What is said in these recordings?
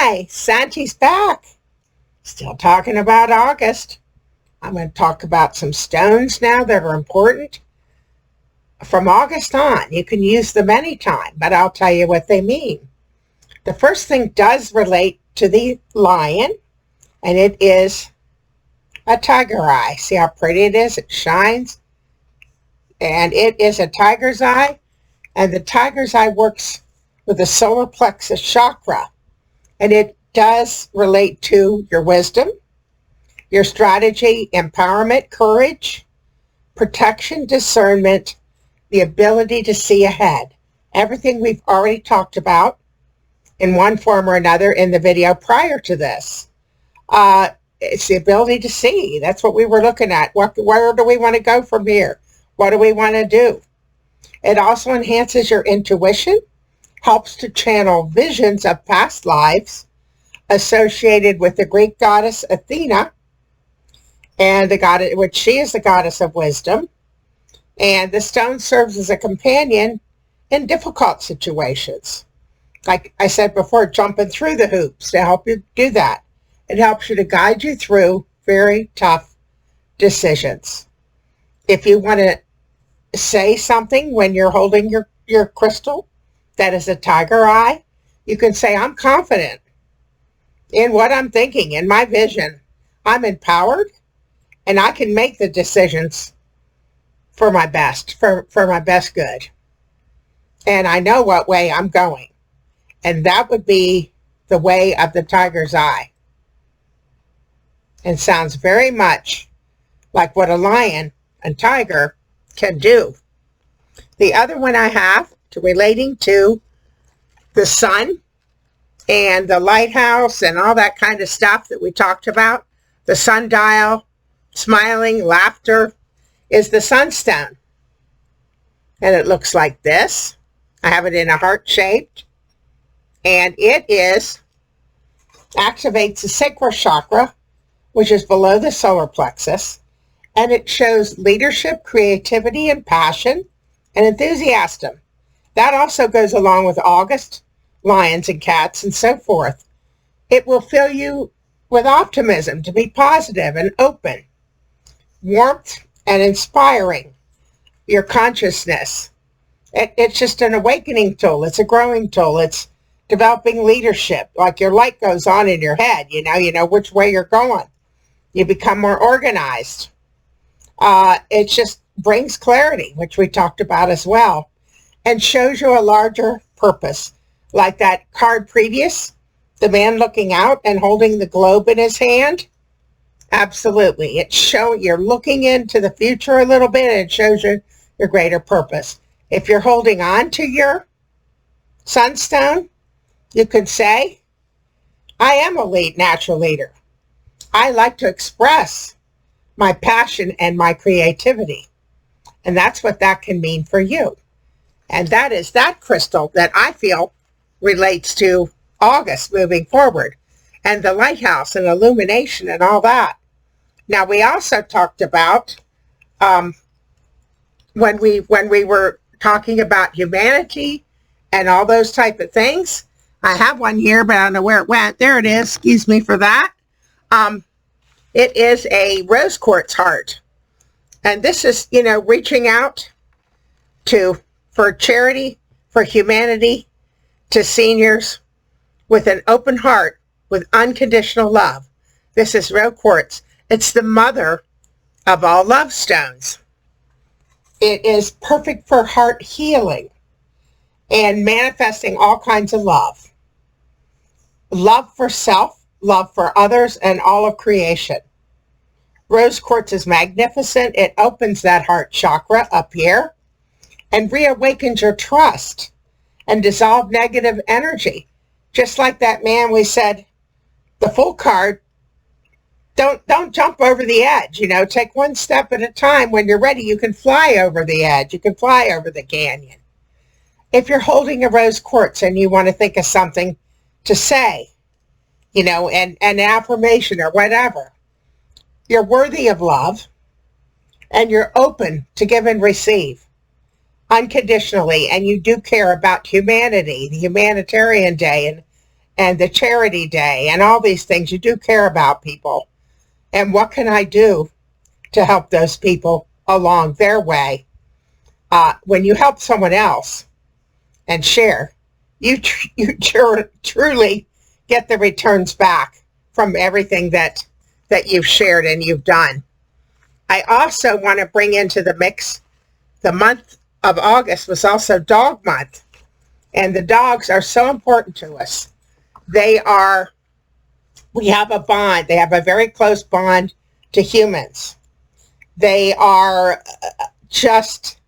Hi, Santi's back. Still talking about August. I'm going to talk about some stones now that are important. From August on, you can use them anytime, but I'll tell you what they mean. The first thing does relate to the lion, and it is a tiger eye. See how pretty it is? It shines. And it is a tiger's eye, and the tiger's eye works with the solar plexus chakra. And it does relate to your wisdom, your strategy, empowerment, courage, protection, discernment, the ability to see ahead. Everything we've already talked about in one form or another in the video prior to this. It's the ability to see. That's what we were looking at. Where do we want to go from here? What do we want to do? It also enhances your intuition, helps to channel visions of past lives associated with the Greek goddess Athena, and the goddess, which she is the goddess of wisdom. And the stone serves as a companion in difficult situations. Like I said before, jumping through the hoops to help you do that. It helps you to guide you through very tough decisions. If you want to say something when you're holding your crystal that is a tiger eye, you can say, I'm confident in what I'm thinking, in my vision. I'm empowered, and I can make the decisions for my best, for my best good. And I know what way I'm going. And that would be the way of the tiger's eye. And sounds very much like what a lion and tiger can do. The other one I have relating to the sun and the lighthouse and all that kind of stuff that we talked about, the sundial, smiling, laughter, is the sunstone. And it looks like this. I have it in a heart shaped. And it activates the sacral chakra, which is below the solar plexus. And it shows leadership, creativity, and passion, and enthusiasm. That also goes along with August, lions and cats, and so forth. It will fill you with optimism to be positive and open, warmth and inspiring your consciousness. It's just an awakening tool. It's a growing tool. It's developing leadership. Like your light goes on in your head, you know which way you're going. You become more organized. It just brings clarity, which we talked about as well, and shows you a larger purpose. Like that card previous, the man looking out and holding the globe in his hand. Absolutely. You're looking into the future a little bit, and it shows you your greater purpose. If you're holding on to your sunstone, you can say, I am a natural leader. I like to express my passion and my creativity. And that's what that can mean for you. And that is that crystal that I feel relates to August moving forward, and the lighthouse and illumination and all that. Now, we also talked about when we were talking about humanity and all those type of things. I have one here, but I don't know where it went. There it is. Excuse me for that. It is a rose quartz heart. And this is, reaching out for charity, for humanity, to seniors with an open heart, with unconditional love. This is rose quartz. It's the mother of all love stones. It is perfect for heart healing and manifesting all kinds of love. Love for self, love for others, and all of creation. Rose quartz is magnificent. It opens that heart chakra up here and reawakens your trust and dissolve negative energy. Just like that man we said, the Fool card, don't jump over the edge. Take one step at a time. When you're ready, you can fly over the edge. You can fly over the canyon. If you're holding a rose quartz and you want to think of something to say, and an affirmation or whatever, you're worthy of love, and you're open to give and receive unconditionally, and you do care about humanity, the humanitarian day, and the charity day and all these things. You do care about people. And what can I do to help those people along their way? When you help someone else and share, you truly get the returns back from everything that you've shared and you've done. I also want to bring into the mix, the month of August was also Dog Month. And the dogs are so important to us. We have a bond. They have a very close bond to humans. They are just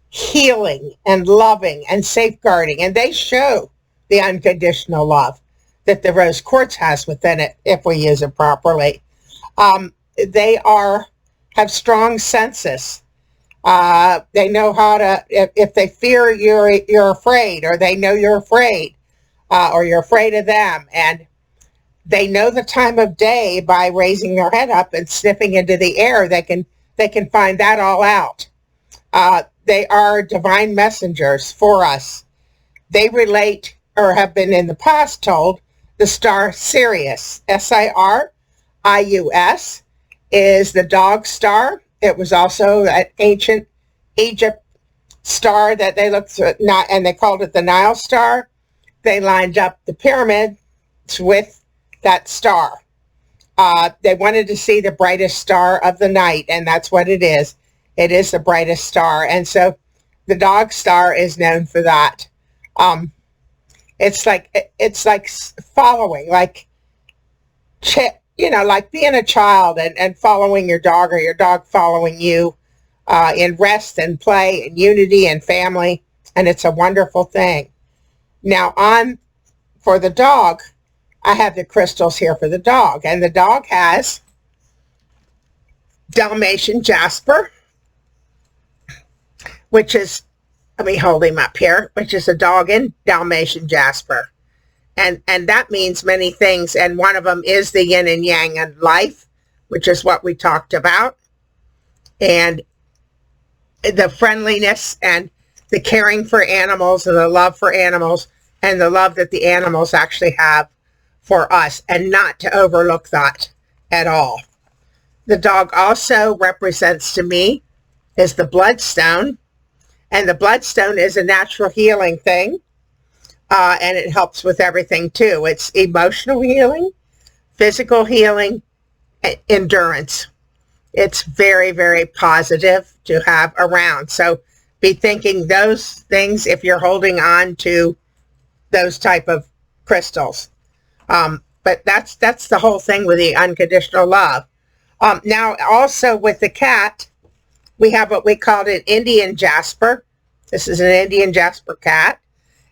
healing and loving and safeguarding. And they show the unconditional love that the rose quartz has within it if we use it properly. They have strong senses. They know how to, if they fear you're afraid, or they know you're afraid, or you're afraid of them, and they know the time of day by raising their head up and sniffing into the air. They can find that all out. They are divine messengers for us. They relate, or have been in the past told, the star Sirius, Sirius, is the dog star. It was also an ancient Egypt star that they looked at, and they called it the Nile star. They lined up the pyramids with that star. They wanted to see the brightest star of the night, and that's what it is. It is the brightest star, and so the dog star is known for that. It's like following, like like being a child and following your dog, or your dog following you, in rest and play and unity and family. And it's a wonderful thing. Now for the dog, I have the crystals here for the dog. And the dog has Dalmatian jasper, which is, let me hold him up here, which is a dog in Dalmatian jasper. And that means many things, and one of them is the yin and yang in life, which is what we talked about, and the friendliness and the caring for animals and the love for animals and the love that the animals actually have for us, and not to overlook that at all. The dog also represents to me is the bloodstone, and the bloodstone is a natural healing thing. And it helps with everything too. It's emotional healing, physical healing, endurance. It's very, very positive to have around. So be thinking those things if you're holding on to those type of crystals. But that's the whole thing with the unconditional love. Now also with the cat, we have what we called an Indian jasper. This is an Indian jasper cat.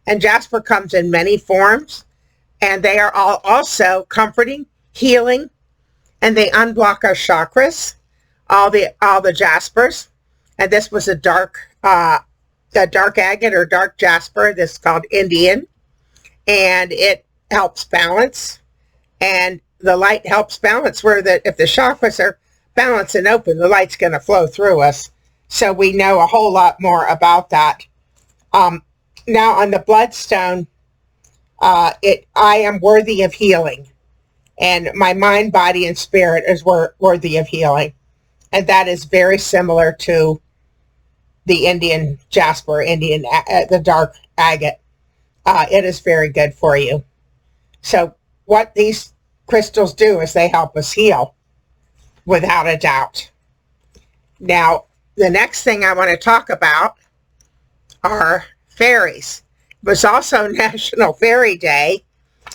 And jasper comes in many forms, and they are all also comforting, healing, and they unblock our chakras, all the jaspers. And this was a dark agate or dark jasper. This is called Indian, and it helps balance, and the light helps balance where if the chakras are balanced and open, the light's going to flow through us. So we know a whole lot more about that. Now on the bloodstone, I am worthy of healing, and my mind, body, and spirit is worthy of healing. And that is very similar to the Indian jasper, the dark agate. It is very good for you. So what these crystals do is they help us heal, without a doubt. Now, the next thing I want to talk about are fairies. It was also National Fairy Day,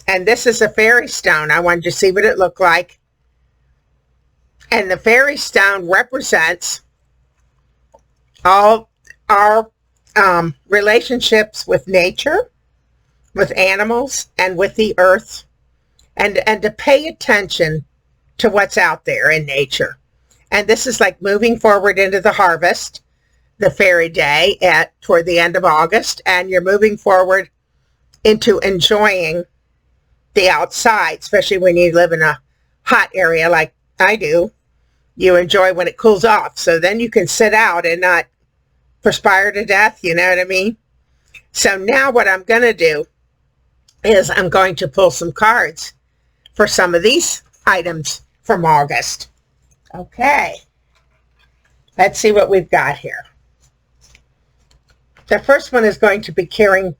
and this is a fairy stone. I wanted to see what it looked like. And the fairy stone represents all our relationships with nature, with animals, and with the earth, and to pay attention to what's out there in nature. And this is like moving forward into the harvest, the fairy day toward the end of August, and you're moving forward into enjoying the outside, especially when you live in a hot area like I do. You enjoy when it cools off, so then you can sit out and not perspire to death, you know what I mean? So now what I'm going to do is I'm going to pull some cards for some of these items from August. Okay. Let's see what we've got here. The first one is going to be caring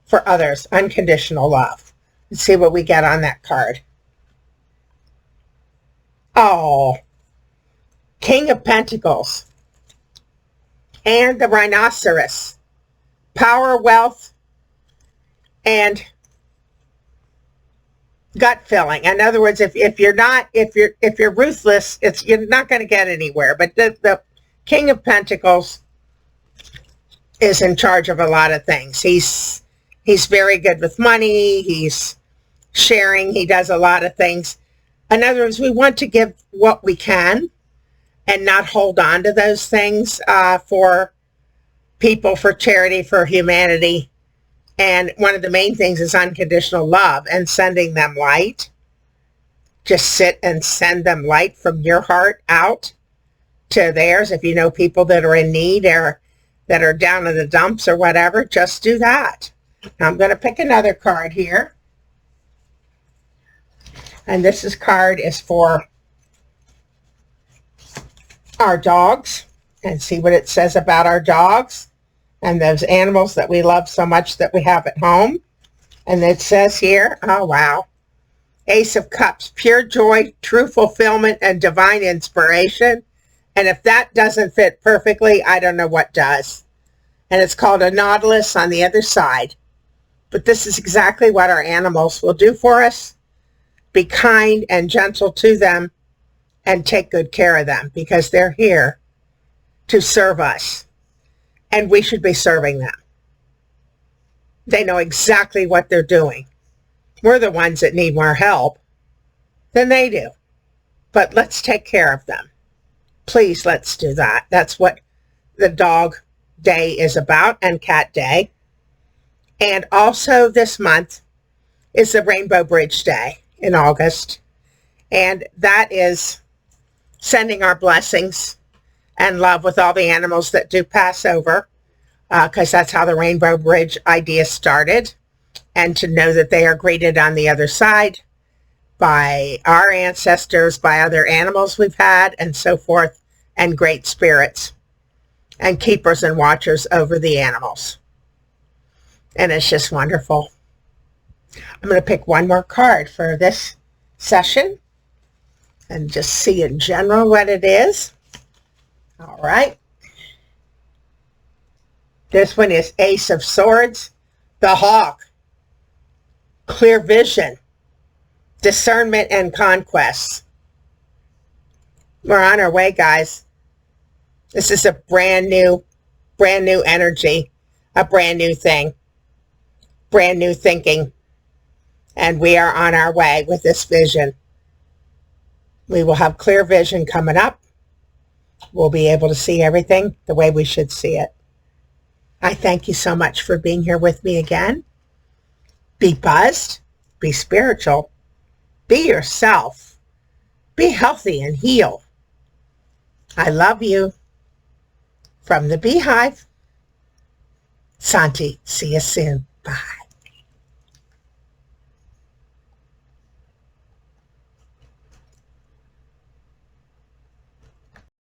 for others, unconditional love. Let's see what we get on that card. Oh, King of Pentacles and the Rhinoceros. Power, wealth, and gut feeling. In other words, if you're ruthless, you're not going to get anywhere. But the King of Pentacles is in charge of a lot of things. He's very good with money. He's sharing. He does a lot of things. In other words, we want to give what we can and not hold on to those things for people, for charity, for humanity. And one of the main things is unconditional love and sending them light. Just sit and send them light from your heart out to theirs. If you know people that are in need or that are down in the dumps or whatever, just do that. Now I'm going to pick another card here. And this card is for our dogs, and see what it says about our dogs and those animals that we love so much that we have at home. And it says here, oh wow, Ace of Cups, pure joy, true fulfillment, and divine inspiration. And if that doesn't fit perfectly, I don't know what does. And it's called a nautilus on the other side. But this is exactly what our animals will do for us. Be kind and gentle to them and take good care of them, because they're here to serve us and we should be serving them. They know exactly what they're doing. We're the ones that need more help than they do, but let's take care of them. Please, let's do that. That's what the dog day is about, and cat day. And also this month is the Rainbow Bridge Day in August. And that is sending our blessings and love with all the animals that do pass over, because that's how the Rainbow Bridge idea started. And to know that they are greeted on the other side by our ancestors, by other animals we've had, and so forth, and great spirits and keepers and watchers over the animals. And it's just wonderful. I'm going to pick one more card for this session and just see in general what it is. All right. This one is Ace of Swords, the Hawk, clear vision, discernment, and conquests. We're on our way, guys. This is a brand new energy, a brand new thing, brand new thinking. And we are on our way with this vision. We will have clear vision coming up. We'll be able to see everything the way we should see it. I thank you so much for being here with me again. Be buzzed, be spiritual, be yourself, be healthy and heal. I love you. From the Beehive, Santi. See you soon. Bye.